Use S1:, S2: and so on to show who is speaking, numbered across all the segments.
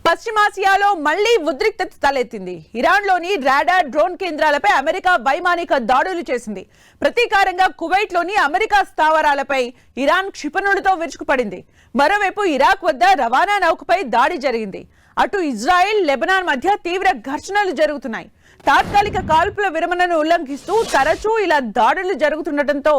S1: పశ్చిమాసియాలో మళ్లీ ఉద్రిక్తత తలెత్తింది. ఇరాన్లోని రాడార్ డ్రోన్ కేంద్రాలపై అమెరికా వైమానిక దాడులు చేసింది. ప్రతీకారంగా కువైట్లోని అమెరికా స్థావరాలపై ఇరాన్ క్షిపణులతో విరుచుకుపడింది. మరోవైపు ఇరాక్ వద్ద రవాణా నౌకపై దాడి జరిగింది. అటు ఇజ్రాయెల్, లెబనాన్ మధ్య తీవ్ర ఘర్షణలు జరుగుతున్నాయి. తాత్కాలిక కాల్పుల విరమణను ఉల్లంఘిస్తూ తరచూ ఇలా దాడులు జరుగుతుండటంతో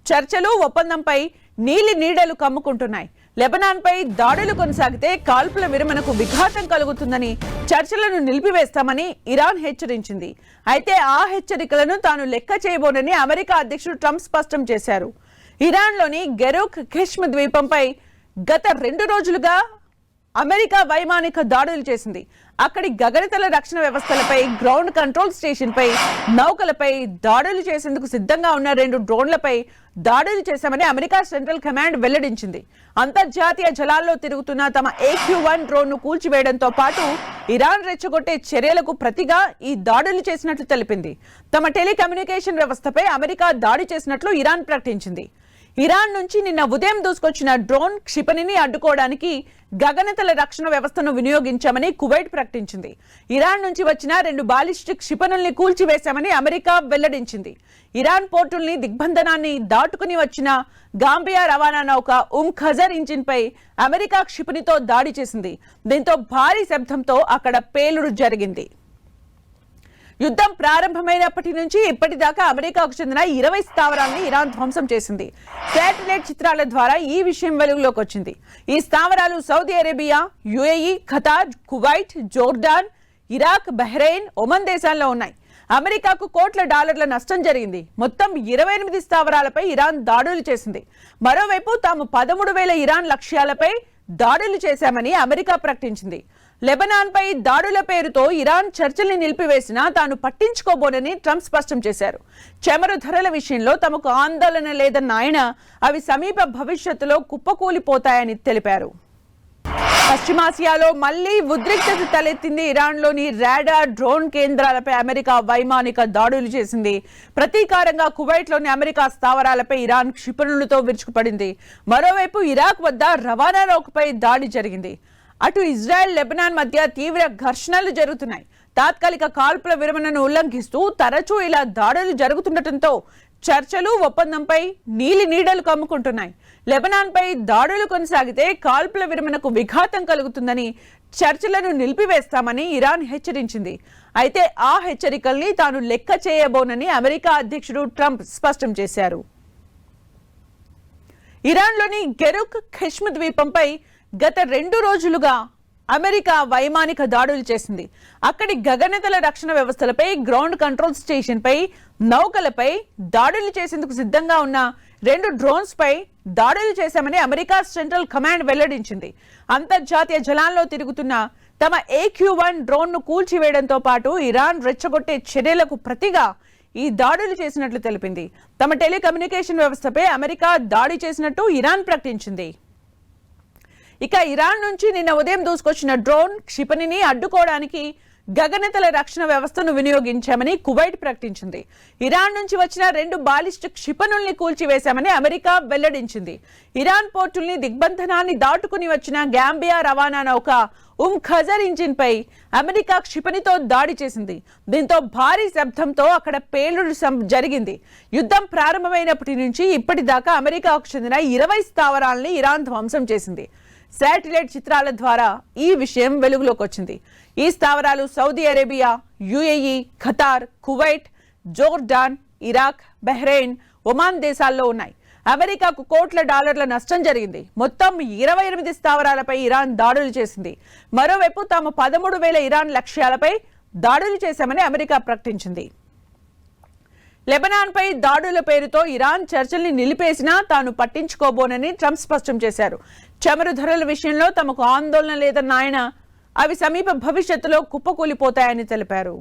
S1: చర్చలు ఒప్పందంపై నీలి నీడలు కమ్ముకుంటున్నాయి. లెబనాన్ పై దాడులు కొనసాగితే కాల్పుల విరమణకు విఘాతం కలుగుతుందని, చర్చలను నిలిపివేస్తామని ఇరాన్ హెచ్చరించింది. అయితే ఆ హెచ్చరికలను తాను లెక్క చేయబోనని అమెరికా అధ్యక్షుడు ట్రంప్ స్పష్టం చేశారు. ఇరాన్లోని గెరుక్ ఖిష్మ్ ద్వీపంపై గత 2 రోజులుగా అమెరికా వైమానిక దాడులు చేసింది. అక్కడి గగనతల రక్షణ వ్యవస్థలపై, గ్రౌండ్ కంట్రోల్ స్టేషన్ పై, నౌకలపై దాడులు చేసేందుకు సిద్ధంగా ఉన్న 2 డ్రోన్లపై దాడులు చేశామని అమెరికా సెంట్రల్ కమాండ్ వెల్లడించింది. అంతర్జాతీయ జలాల్లో తిరుగుతున్న తమ AQ-1 డ్రోన్ ను కూల్చివేయడంతో పాటు ఇరాన్ రెచ్చగొట్టే చర్యలకు ప్రతిగా ఈ దాడులు చేసినట్లు తెలిపింది. తమ టెలికమ్యూనికేషన్ వ్యవస్థపై అమెరికా దాడి చేసినట్లు ఇరాన్ ప్రకటించింది. ఇరాన్ నుంచి నిన్న ఉదయం దూసుకొచ్చిన డ్రోన్ క్షిపణిని అడ్డుకోవడానికి గగనతల రక్షణ వ్యవస్థను వినియోగించామని కువైట్ ప్రకటించింది. ఇరాన్ నుంచి వచ్చిన 2 బాలిస్టిక్ క్షిపణుల్ని కూల్చివేశామని అమెరికా వెల్లడించింది. ఇరాన్ పోర్టుల్ని దిగ్బంధనాన్ని దాటుకుని వచ్చిన గాంబియా రవాణా నౌక ఖజర్ ఇంజిన్ పై అమెరికా క్షిపణితో దాడి చేసింది. దీంతో భారీ శబ్దంతో అక్కడ పేలుడు జరిగింది. యుద్ధం ప్రారంభమైనప్పటి నుంచి ఇప్పటిదాకా అమెరికాకు చెందిన 20 స్థావరాలను ఇరాన్ ధ్వంసం చేసింది. శాటిలైట్ చిత్రాల ద్వారా ఈ విషయం వెలుగులోకి వచ్చింది. ఈ స్థావరాలు Saudi Arabia, UAE, Qatar, Kuwait, Jordan, Iraq, Bahrain, Oman దేశాల్లో ఉన్నాయి. అమెరికాకు కోట్ల డాలర్ల నష్టం జరిగింది. మొత్తం 28 స్థావరాలపై ఇరాన్ దాడులు చేసింది. మరోవైపు తాము 13,000 ఇరాన్ లక్ష్యాలపై దాడులు చేశామని అమెరికా ప్రకటించింది. లెబనాన్ పై దాడుల పేరుతో ఇరాన్ చర్చల్ని నిలిపివేసినా తాను పట్టించుకోబోనని ట్రంప్ స్పష్టం చేశారు. చమురు ధరల విషయంలో తమకు ఆందోళన లేదన్న ఆయన అవి సమీప భవిష్యత్తులో కుప్పకూలిపోతాయని తెలిపారు. పశ్చిమాసియాలో మళ్లీ ఉద్రిక్తత తలెత్తింది. ఇరాన్లోని రాడార్ డ్రోన్ కేంద్రాలపై అమెరికా వైమానిక దాడులు చేసింది. ప్రతీకారంగా కువైట్లోని అమెరికా స్థావరాలపై ఇరాన్ క్షిపణులతో విరుచుకుపడింది. మరోవైపు ఇరాక్ వద్ద రవాణా నౌకపై దాడి జరిగింది. అటు ఇజ్రాయెల్, లెబనాన్ మధ్య తీవ్ర ఘర్షణలు జరుగుతున్నాయి. తాత్కాలిక కాల్పుల విరమణను ఉల్లంఘిస్తూ తరచూ ఇలా దాడులు జరుగుతుండటంతో చర్చలు ఒప్పందంపై నీలి నీడలు కమ్ముకుంటున్నాయి. లెబనాన్ పై దాడులు కొనసాగితే కాల్పుల విరమణకు విఘాతం కలుగుతుందని, చర్చలను నిలిపివేస్తామని ఇరాన్ హెచ్చరించింది. అయితే ఆ హెచ్చరికల్ని తాను లెక్క చేయబోనని అమెరికా అధ్యక్షుడు ట్రంప్ స్పష్టం చేశారు. ఇరాన్లోని గెరుక్ ఖిష్మ్ ద్వీపంపై గత 2 రోజులుగా అమెరికా వైమానిక దాడులు చేసింది. అక్కడి గగనతల రక్షణ వ్యవస్థలపై, గ్రౌండ్ కంట్రోల్ స్టేషన్ పై, నౌకలపై దాడులు చేసేందుకు సిద్ధంగా ఉన్న 2 డ్రోన్స్ పై దాడులు చేశామని అమెరికా సెంట్రల్ కమాండ్ వెల్లడించింది. అంతర్జాతీయ జలాల్లో తిరుగుతున్న తమ AQ-1 డ్రోన్ ను కూల్చివేయడంతో పాటు ఇరాన్ రెచ్చగొట్టే చర్యలకు ప్రతిగా ఈ దాడులు చేసినట్లు తెలిపింది. తమ టెలికమ్యూనికేషన్ వ్యవస్థపై అమెరికా దాడి చేసినట్టు ఇరాన్ ప్రకటించింది. ఇక ఇరాన్ నుంచి నిన్న ఉదయం దూసుకొచ్చిన డ్రోన్ క్షిపణిని అడ్డుకోవడానికి గగనతల రక్షణ వ్యవస్థను వినియోగించామని కువైట్ ప్రకటించింది. ఇరాన్ నుంచి వచ్చిన 2 బాలిస్టిక్ క్షిపణుల్ని కూల్చివేశామని అమెరికా వెల్లడించింది. ఇరాన్ పోర్టుల్ని దిగ్బంధనాన్ని దాటుకుని వచ్చిన గాంబియా రవాణా నౌక ఖజర్ ఇంజిన్ పై అమెరికా క్షిపణితో దాడి చేసింది. దీంతో భారీ శబ్దంతో అక్కడ పేలుడు జరిగింది. యుద్ధం ప్రారంభమైనప్పటి నుంచి ఇప్పటిదాకా అమెరికాకు చెందిన 20 స్థావరాలని ఇరాన్ ధ్వంసం చేసింది. శాటిలైట్ చిత్రాల ద్వారా ఈ విషయం వెలుగులోకి వచ్చింది. ఈ స్థావరాలు Saudi Arabia, UAE, Qatar, Kuwait, Jordan, Iraq, Bahrain, Oman దేశాల్లో ఉన్నాయి. అమెరికాకు కోట్ల డాలర్ల నష్టం జరిగింది. మొత్తం 28 స్థావరాలపై ఇరాన్ దాడులు చేసింది. మరోవైపు తాము 13,000 ఇరాన్ లక్ష్యాలపై దాడులు చేశామని అమెరికా ప్రకటించింది. లెబనాన్ పై దాడుల పేరుతో ఇరాన్ చర్చల్ని నిలిపేసినా తాను పట్టించుకోబోనని ట్రంప్ స్పష్టం చేశారు. చమురు ధరల విషయంలో తమకు ఆందోళన లేదన్న ఆయన అవి సమీప భవిష్యత్తులో కుప్పకూలిపోతాయని తెలిపారు.